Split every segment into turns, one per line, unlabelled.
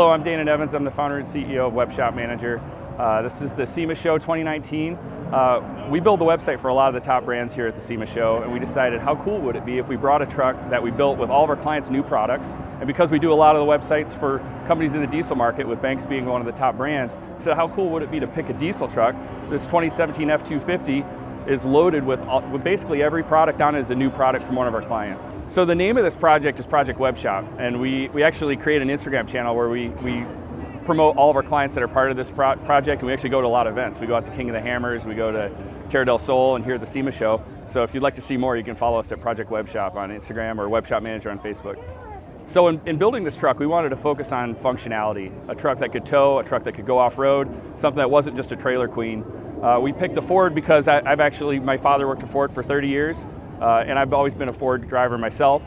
Hello, I'm Dana Nevins. I'm the founder and CEO of Web Shop Manager. This is the SEMA Show 2019. We build the website for a lot of the top brands here at the SEMA Show, and we decided how cool would it be if we brought a truck that we built with all of our clients' new products. And because we do a lot of the websites for companies in the diesel market, with Banks being one of the top brands, we said how cool would it be to pick a diesel truck. This 2017 F250 is loaded with basically every product on it is a new product from one of our clients. So the name of this project is Project Web Shop, and we actually create an Instagram channel where we promote all of our clients that are part of this project, and we actually go to a lot of events. We go out to King of the Hammers, we go to Terra del Sol, and here at the SEMA Show. So if you'd like to see more, you can follow us at Project Web Shop on Instagram or Web Shop Manager on Facebook. So in building this truck, we wanted to focus on functionality. A truck that could tow, a truck that could go off-road, something that wasn't just a trailer queen. We picked the Ford because my father worked at Ford for 30 years, and I've always been a Ford driver myself.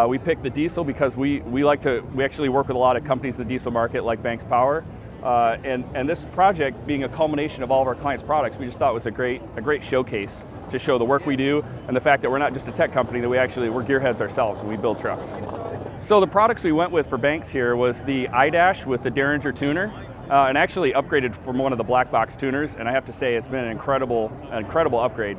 We picked the diesel because we actually work with a lot of companies in the diesel market like Banks Power, and this project being a culmination of all of our clients' products, we just thought was a great showcase to show the work we do and the fact that we're not just a tech company, that we're gearheads ourselves and we build trucks. So the products we went with for Banks here was the iDash with the Derringer tuner, and actually upgraded from one of the black box tuners, and I have to say it's been an incredible upgrade.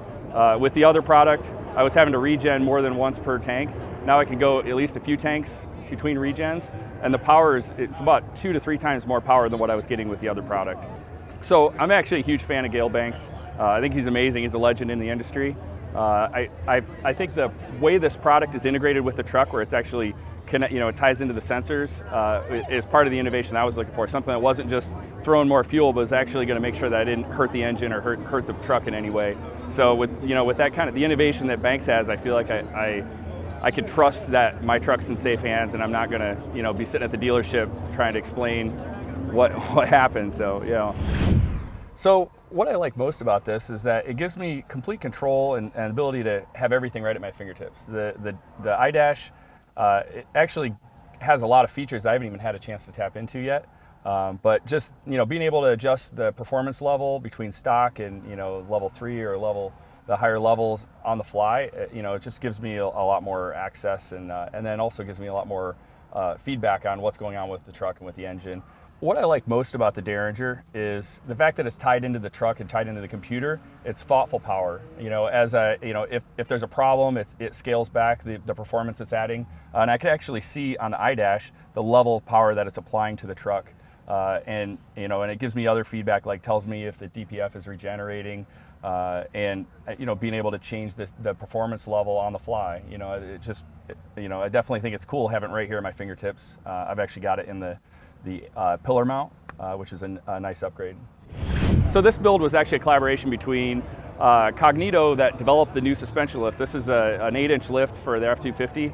With the other product, I was having to regen more than once per tank. Now I can go at least a few tanks between regens, and the power it's about 2 to 3 times more power than what I was getting with the other product. So I'm actually a huge fan of Gale Banks. I think he's amazing. He's a legend in the industry. I think the way this product is integrated with the truck, where it's actually it ties into the sensors, is part of the innovation I was looking for. Something that wasn't just throwing more fuel, but was actually going to make sure that I didn't hurt the engine or hurt the truck in any way. So with that kind of the innovation that Banks has, I feel like I can trust that my truck's in safe hands, and I'm not going to be sitting at the dealership trying to explain what happened. So what I like most about this is that it gives me complete control and ability to have everything right at my fingertips. The iDash it actually has a lot of features I haven't even had a chance to tap into yet. But just being able to adjust the performance level between stock and level 3 or the higher levels on the fly, it just gives me a lot more access, and then also gives me a lot more feedback on what's going on with the truck and with the engine. What I like most about the Derringer is the fact that it's tied into the truck and tied into the computer. It's thoughtful power. If there's a problem, it scales back the performance it's adding, and I can actually see on the iDash the level of power that it's applying to the truck, and it gives me other feedback, like tells me if the DPF is regenerating, and being able to change the performance level on the fly. I definitely think it's cool having it right here at my fingertips. I've actually got it in the pillar mount, which is a nice upgrade. So this build was actually a collaboration between Cognito, that developed the new suspension lift. This is an 8-inch lift for the F250.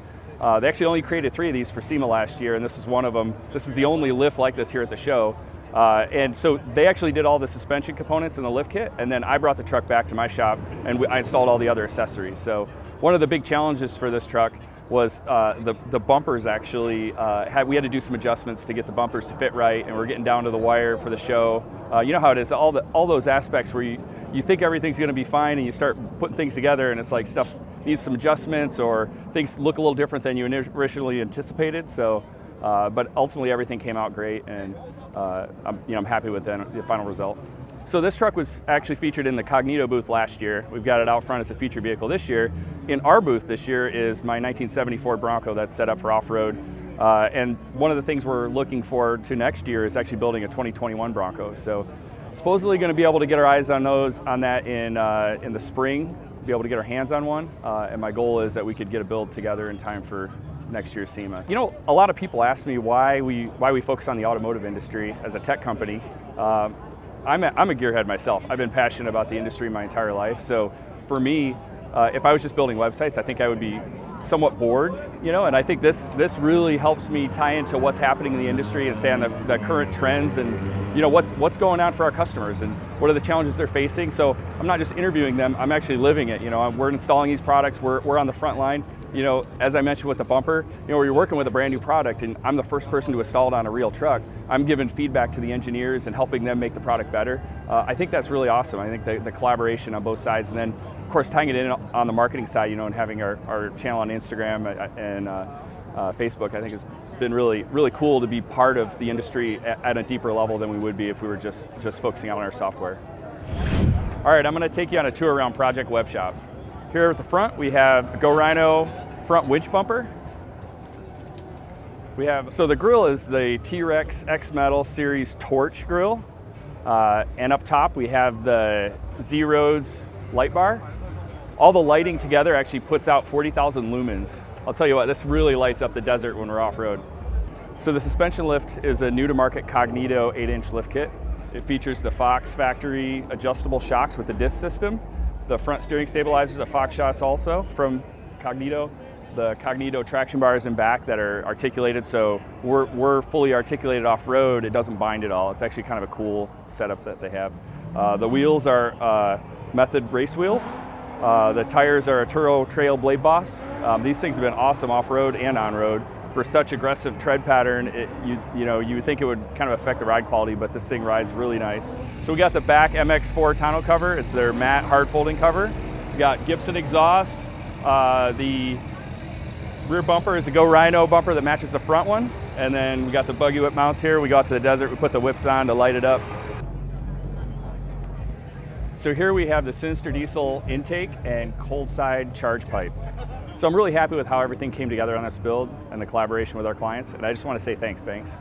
They actually only created 3 of these for SEMA last year, and this is one of them. This is the only lift like this here at the show. And so they actually did all the suspension components in the lift kit, and then I brought the truck back to my shop and I installed all the other accessories. So one of the big challenges for this truck was the bumpers. Actually we had to do some adjustments to get the bumpers to fit right, and we're getting down to the wire for the show. You know how it is, all those aspects where you think everything's going to be fine, and you start putting things together and it's like stuff needs some adjustments, or things look a little different than you originally anticipated. So but ultimately everything came out great, and I'm happy with the final result. So this truck was actually featured in the Cognito booth last year. We've got it out front as a feature vehicle this year. In our booth this year is my 1970 Ford Bronco that's set up for off-road. And one of the things we're looking forward to next year is actually building a 2021 Bronco. So supposedly going to be able to get our eyes on that in the spring, be able to get our hands on one. And my goal is that we could get a build together in time for next year's SEMA. A lot of people ask me why we focus on the automotive industry as a tech company. I'm a gearhead myself. I've been passionate about the industry my entire life. So for me, if I was just building websites, I think I would be somewhat bored, and I think this really helps me tie into what's happening in the industry and stay on the current trends, and what's going on for our customers and what are the challenges they're facing. So I'm not just interviewing them, I'm actually living it. We're installing these products, we're on the front line. As I mentioned with the bumper, where you're working with a brand new product and I'm the first person to install it on a real truck, I'm giving feedback to the engineers and helping them make the product better. I think that's really awesome. I think the collaboration on both sides, and then of course tying it in on the marketing side, and having our channel on Instagram and Facebook, I think is been really, really cool to be part of the industry at a deeper level than we would be if we were just focusing on our software. All right, I'm going to take you on a tour around Project Web Shop. Here at the front, we have a Go Rhino front winch bumper. So the grill is the T-Rex X Metal Series Torch grill. And up top, we have the Z-Roads light bar. All the lighting together actually puts out 40,000 lumens. I'll tell you what, this really lights up the desert when we're off-road. So the suspension lift is a new-to-market Cognito 8-inch lift kit. It features the Fox factory adjustable shocks with the disc system, the front steering stabilizers, the Fox shocks also from Cognito, the Cognito traction bars in back that are articulated, so we're fully articulated off-road. It doesn't bind at all. It's actually kind of a cool setup that they have. The wheels are Method race wheels. The tires are a Turo Trail Blade Boss. These things have been awesome off-road and on-road. For such aggressive tread pattern, you would think it would kind of affect the ride quality, but this thing rides really nice. So we got the back MX4 tonneau cover. It's their matte hard folding cover. We got Gibson exhaust. The rear bumper is a Go Rhino bumper that matches the front one. And then we got the buggy whip mounts here. We go out to the desert, we put the whips on to light it up. So here we have the Sinister Diesel intake and cold side charge pipe. So I'm really happy with how everything came together on this build and the collaboration with our clients. And I just want to say thanks, Banks.